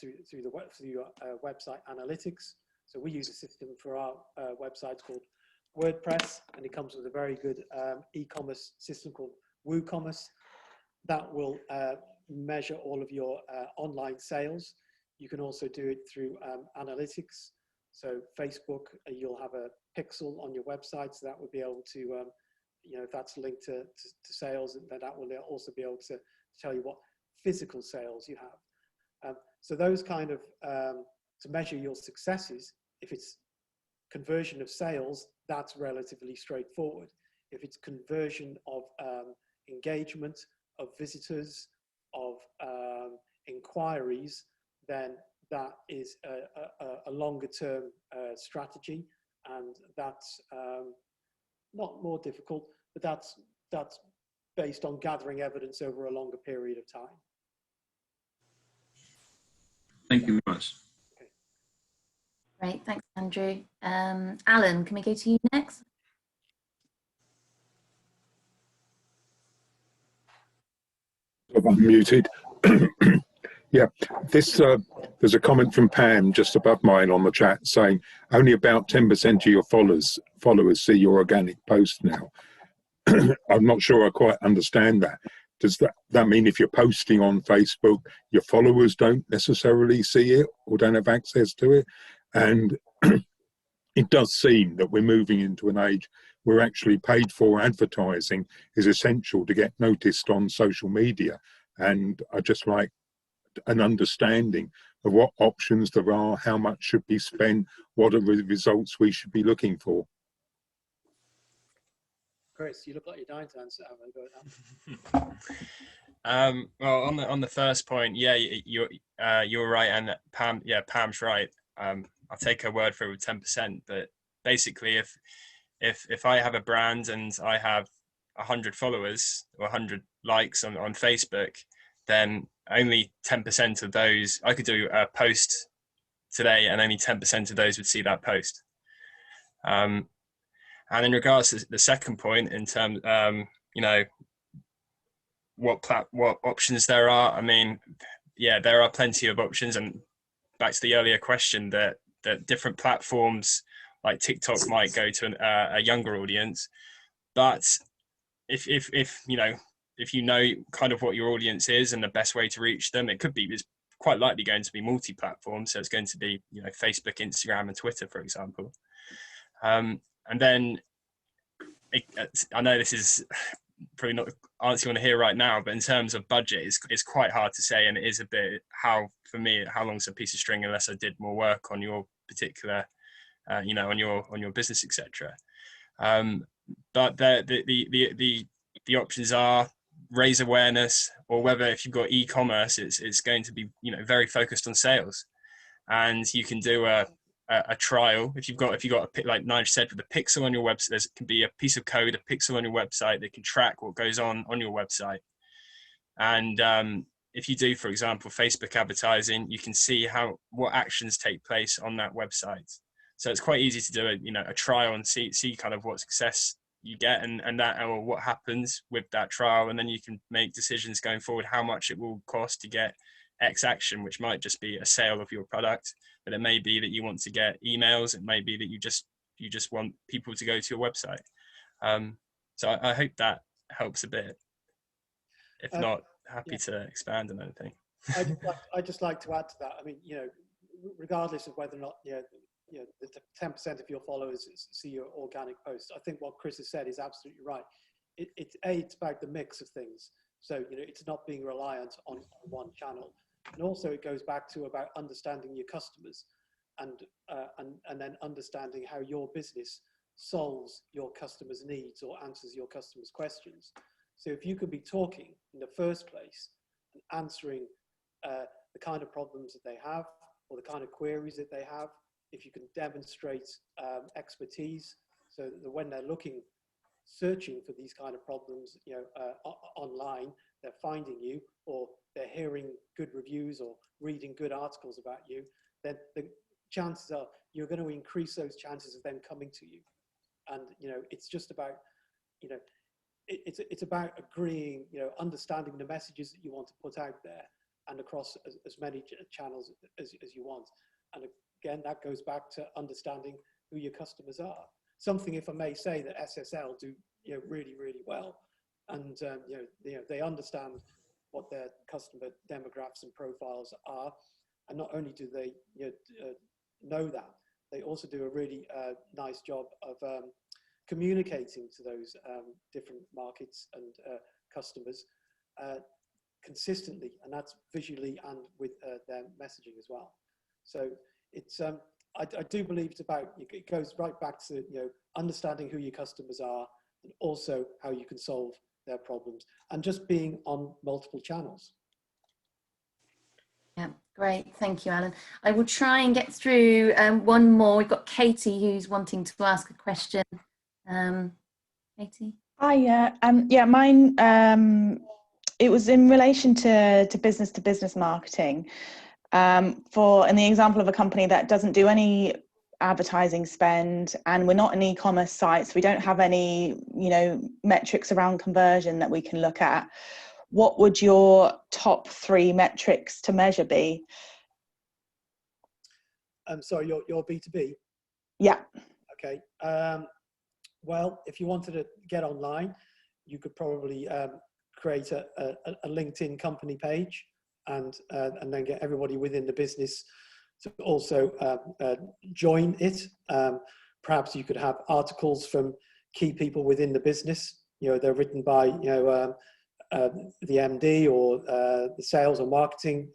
S21: through your website analytics. So we use a system for our websites called WordPress, and it comes with a very good e-commerce system called WooCommerce that will measure all of your online sales. You can also do it through analytics. So Facebook, you'll have a pixel on your website, so that would be able to if that's linked to sales, then that will also be able to tell you what physical sales you have. So those kind of, to measure your successes, if it's conversion of sales, that's relatively straightforward. If it's conversion of engagement, of visitors, of inquiries, then that is a longer term strategy, and that's not more difficult, but that's based on gathering evidence over a longer period of time.
S19: Thank you very much.
S1: Great, thanks, Andrew. Alan, can we go to you next?
S12: I'm muted. Yeah, this there's a comment from Pam just above mine on the chat saying only about 10% of your followers see your organic post now. I'm not sure I quite understand that. Does that mean if you're posting on Facebook, your followers don't necessarily see it or don't have access to it? And it does seem that we're moving into an age where actually paid for advertising is essential to get noticed on social media. And I just like an understanding of what options there are, how much should be spent, what are the results we should be looking for.
S21: Chris, you look like you're dying to answer.
S6: Well, on the first point, yeah, you're right, and Pam, yeah, Pam's right. I'll take her word for it with 10%, but basically, if I have a brand and I have 100 followers or 100 likes on Facebook, then only 10% of those, I could do a post today and only 10% of those would see that post. And in regards to the second point, in terms, what options there are, I mean, yeah, there are plenty of options. And back to the earlier question, that different platforms like TikTok might go to a younger audience, but if you know kind of what your audience is and the best way to reach them, it's quite likely going to be multi-platform. So it's going to be, Facebook, Instagram, and Twitter, for example. And then I know this is probably not the answer you want to hear right now, but in terms of budget, it's quite hard to say, and it is a bit how long's a piece of string unless I did more work on your particular, on your business, etc. But the options are raise awareness, or whether if you've got e-commerce, it's going to be very focused on sales, and you can do a trial. If you've got like Nigel said, with a pixel on your website, there can be a piece of code, a pixel on your website that can track what goes on your website. And if you do, for example, Facebook advertising, you can see what actions take place on that website. So it's quite easy to do a trial and see kind of what success you get and that, or what happens with that trial, and then you can make decisions going forward how much it will cost to get X action, which might just be a sale of your product, but it may be that you want to get emails, it may be that you just want people to go to your website. So I hope that helps a bit. If not, happy to expand on anything.
S21: I'd just like to add to that. I mean, regardless of whether or not the 10% of your followers see your organic posts, I think what Chris has said is absolutely right. It's about the mix of things. So it's not being reliant on one channel, and also it goes back to about understanding your customers, and then understanding how your business solves your customers' needs or answers your customers' questions. So if you could be talking in the first place and answering the kind of problems that they have or the kind of queries that they have, if you can demonstrate expertise, so that when they're searching for these kind of problems, online, they're finding you, or they're hearing good reviews or reading good articles about you, then the chances are you're going to increase those chances of them coming to you. And it's just about it's about agreeing, understanding the messages that you want to put out there and across as many channels as you want. And again, that goes back to understanding who your customers are. Something, if I may say, that SSL do really, really well, and they understand what their customer demographics and profiles are, and not only do they know that, they also do a really nice job of communicating to those different markets and customers consistently, and that's visually and with their messaging as well. So it's I do believe it goes right back to understanding who your customers are and also how you can solve their problems, and just being on multiple channels.
S1: Yeah, great. Thank you, Alan. I will try and get through one more. We've got Katie who's wanting to ask a question. Katie?
S16: Hi, yeah, mine, it was in relation to business marketing. In the example of a company that doesn't do any advertising spend, and we're not an e-commerce site, so we don't have any metrics around conversion that we can look at. What would your top 3 metrics to measure be?
S21: Sorry, your B2B?
S16: Yeah.
S21: Okay. Well, if you wanted to get online, you could probably create a LinkedIn company page, and then get everybody within the business to also join it. Perhaps you could have articles from key people within the business. They're written by the MD or the sales or marketing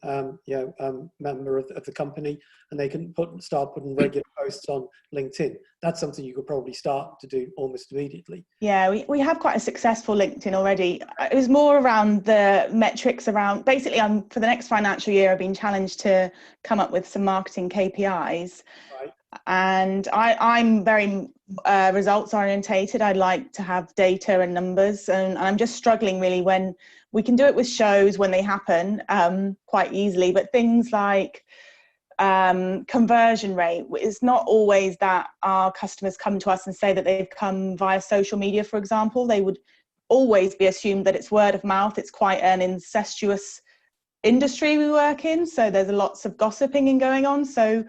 S21: member of the company, and they can start putting regular posts on LinkedIn. That's something you could probably start to do almost immediately.
S16: Yeah, we have quite a successful LinkedIn already. It was more around the metrics around, basically for the next financial year, I've been challenged to come up with some marketing KPIs.
S21: Right.
S16: And I'm very results orientated. I like to have data and numbers, and I'm just struggling really when we can do it with shows when they happen quite easily, but things like conversion rate, it's not always that our customers come to us and say that they've come via social media, for example. They would always be assumed that it's word of mouth. It's quite an incestuous industry we work in, so there's lots of gossiping and going on. So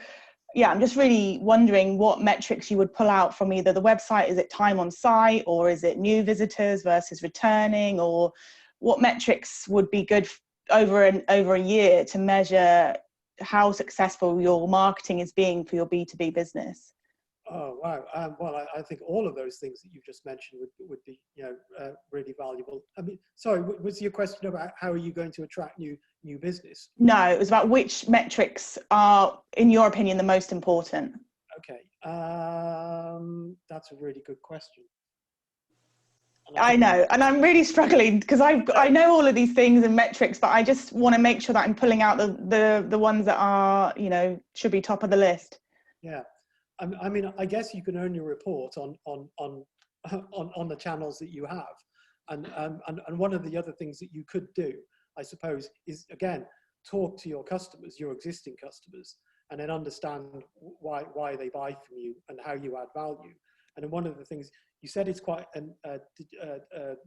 S16: yeah, I'm just really wondering what metrics you would pull out from either the website. Is it time on site, or is it new visitors versus returning, or what metrics would be good over a year to measure how successful your marketing is being for your B2B business?
S21: Oh, wow. Well, I think all of those things that you've just mentioned would be really valuable. I mean, sorry, was your question about how are you going to attract new business?
S16: No, it was about which metrics are, in your opinion, the most important.
S21: Okay, that's a really good question.
S16: I know, and I'm really struggling because I know all of these things and metrics, but I just want to make sure that I'm pulling out the ones that are should be top of the list.
S21: Yeah, I mean, I guess you can earn your report on the channels that you have, and one of the other things that you could do, I suppose, is again talk to your customers, your existing customers, and then understand why they buy from you and how you add value. And one of the things you said, it's quite an did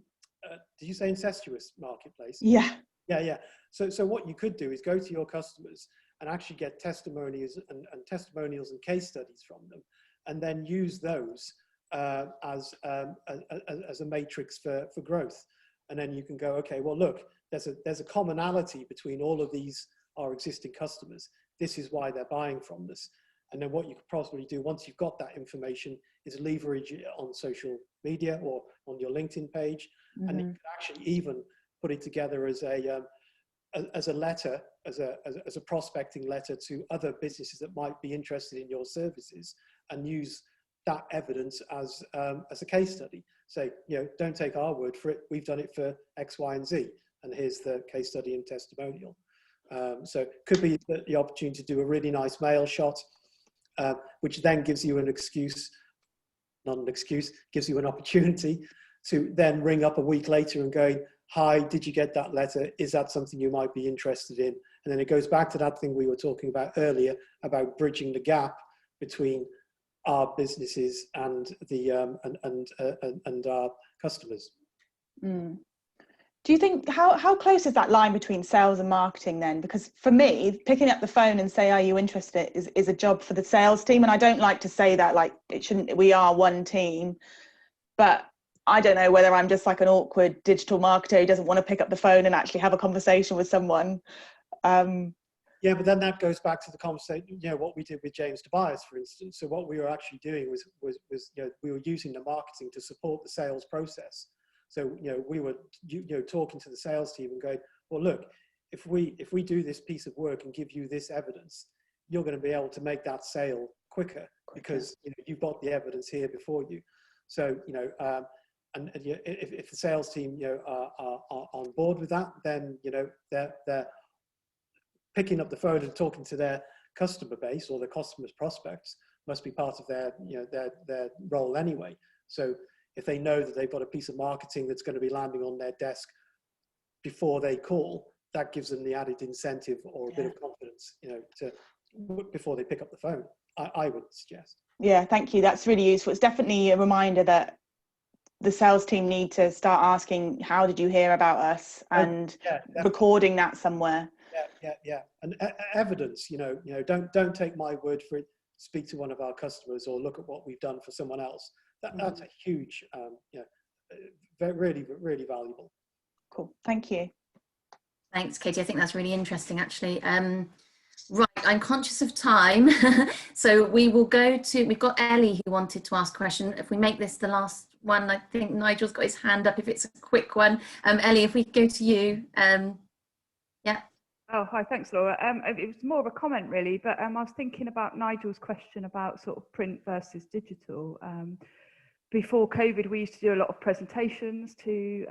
S21: you say incestuous marketplace?
S16: Yeah.
S21: Yeah. So what you could do is go to your customers and actually get testimonials and testimonials and case studies from them, and then use those as a matrix for growth. And then you can go, okay, well, look, there's a commonality between all of these our existing customers. This is why they're buying from us. And then what you could possibly do once you've got that information is leverage it on social media or on your LinkedIn page. Mm-hmm. And you could actually even put it together as a letter, as a prospecting letter to other businesses that might be interested in your services, and use that evidence as a case study. Say, don't take our word for it. We've done it for X, Y, and Z, and here's the case study and testimonial. So it could be the opportunity to do a really nice mail shot, which then gives you an excuse, not an excuse, gives you an opportunity to then ring up a week later and go, hi, did you get that letter? Is that something you might be interested in? And then it goes back to that thing we were talking about earlier about bridging the gap between our businesses and the and our customers.
S16: Mm. Do you think, how close is that line between sales and marketing then? Because for me, picking up the phone and say, are you interested, is a job for the sales team. And I don't like to say that, like, it shouldn't, we are one team, but I don't know whether I'm just like an awkward digital marketer who doesn't want to pick up the phone and actually have a conversation with someone.
S21: Yeah, but then that goes back to the conversation, you know, what we did with James Tobias, for instance. So what we were actually doing was you know, we were using the marketing to support the sales process. So, you know, we were, you know, talking to the sales team and going, well, look, if we do this piece of work and give you this evidence, you're going to be able to make that sale quicker because, you know, you've got the evidence here before you. So, you know, and if the sales team, you know, are on board with that, then, you know, they're picking up the phone and talking to their customer base or their customers' prospects must be part of their, you know, their role anyway. So if they know that they've got a piece of marketing that's going to be landing on their desk before they call, that gives them the added incentive or a bit of confidence, you know, to before they pick up the phone. I would suggest.
S16: Yeah, thank you. That's really useful. It's definitely a reminder that the sales team need to start asking, how did you hear about us, and recording that somewhere.
S21: Yeah. And evidence, you know, don't take my word for it. Speak to one of our customers or look at what we've done for someone else. That's a huge, you know, really, really valuable.
S16: Cool. Thank you.
S1: Thanks, Katie. I think that's really interesting, actually. Right, I'm conscious of time, so we will go to, we've got Ellie who wanted to ask a question. If we make this the last one, I think Nigel's got his hand up if it's a quick one. Ellie, if we go to you, yeah.
S10: Oh, hi, thanks, Laura. It was more of a comment, really, but I was thinking about Nigel's question about sort of print versus digital. Before COVID, we used to do a lot of presentations to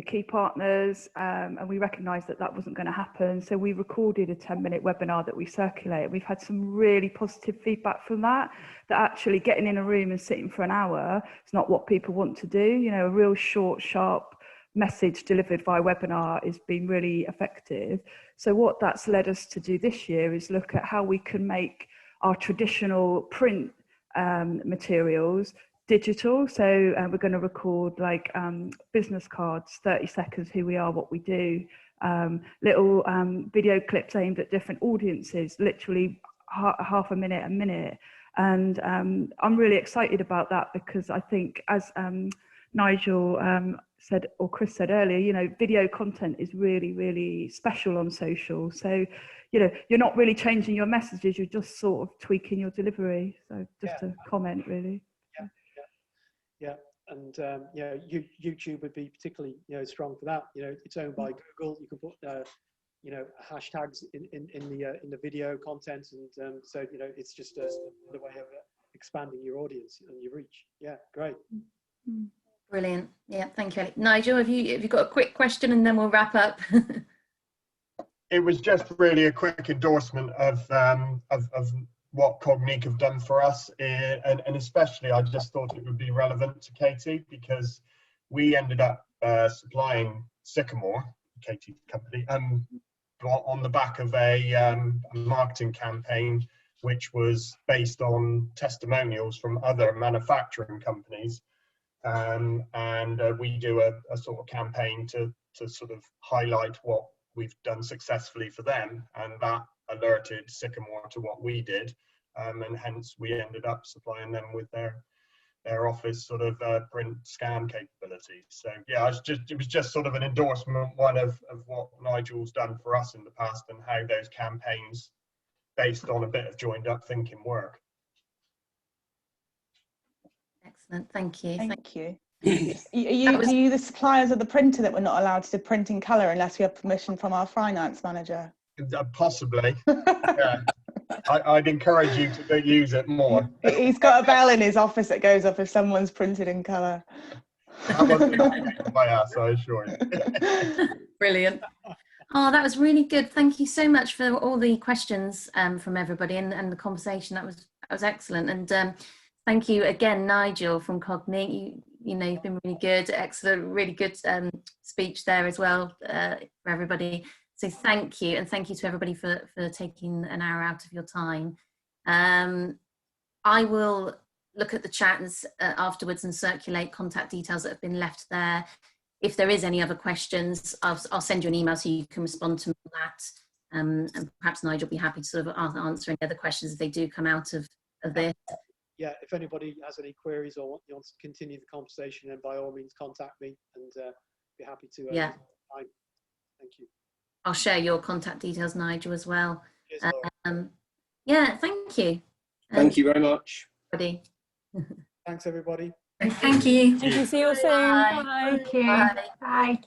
S10: key partners, and we recognised that that wasn't going to happen. So we recorded a 10-minute webinar that we circulate. We've had some really positive feedback from that actually getting in a room and sitting for an hour is not what people want to do. You know, a real short, sharp message delivered via webinar has been really effective. So what that's led us to do this year is look at how we can make our traditional print materials digital. So we're going to record like business cards, 30 seconds, who we are, what we do, little video clips aimed at different audiences, literally half a minute. And I'm really excited about that because I think, as Nigel said, or Chris said earlier, you know, video content is really, really special on social. So, you know, you're not really changing your messages, you're just sort of tweaking your delivery. So just a comment, really.
S21: Yeah, and you know, YouTube would be particularly, you know, strong for that. You know, it's owned by Google. You can put you know, hashtags in the video content, and so, you know, it's just another way of expanding your audience and your reach. Yeah, great.
S1: Brilliant. Yeah, thank you, Ellie. Nigel, have you got a quick question, and then we'll wrap up?
S11: It was just really a quick endorsement of what Cognique have done for us, and especially I just thought it would be relevant to Katie because we ended up supplying Sycamore, Katie's company, on the back of a marketing campaign which was based on testimonials from other manufacturing companies, and we do a sort of campaign to sort of highlight what we've done successfully for them, and that alerted Sycamore to what we did, and hence we ended up supplying them with their office sort of print scan capabilities. So yeah, it was just sort of an endorsement, one of what Nigel's done for us in the past and how those campaigns based on a bit of joined up thinking work.
S1: Excellent, thank you.
S16: Thank you. Are you the suppliers of the printer that we're not allowed to print in colour unless we have permission from our finance manager?
S11: Possibly. Yeah. I'd encourage you to use it more.
S16: He's got a bell in his office that goes off if someone's printed in colour.
S11: That wasn't my ass, I assure you.
S1: Brilliant. Oh, that was really good. Thank you so much for all the questions from everybody and the conversation. That was excellent. And thank you again, Nigel from Cognique. You know, you've been really good. Excellent, really good speech there as well for everybody. So thank you, and thank you to everybody for taking an hour out of your time. I will look at the chats afterwards and circulate contact details that have been left there. If there is any other questions, I'll send you an email so you can respond to me on that. And perhaps Nigel will be happy to sort of answer any other questions if they do come out of this.
S21: Yeah, if anybody has any queries or wants to continue the conversation, then by all means contact me, and be happy to.
S1: Yeah.
S21: Thank you.
S1: I'll share your contact details, Nigel, as well. Yeah, thank you.
S20: Thank you very much.
S1: Everybody.
S21: Thanks, everybody.
S13: Thank you.
S3: Thank you. See you soon.
S1: Bye.
S3: Bye.
S14: Thank you.
S1: Bye.
S14: Bye.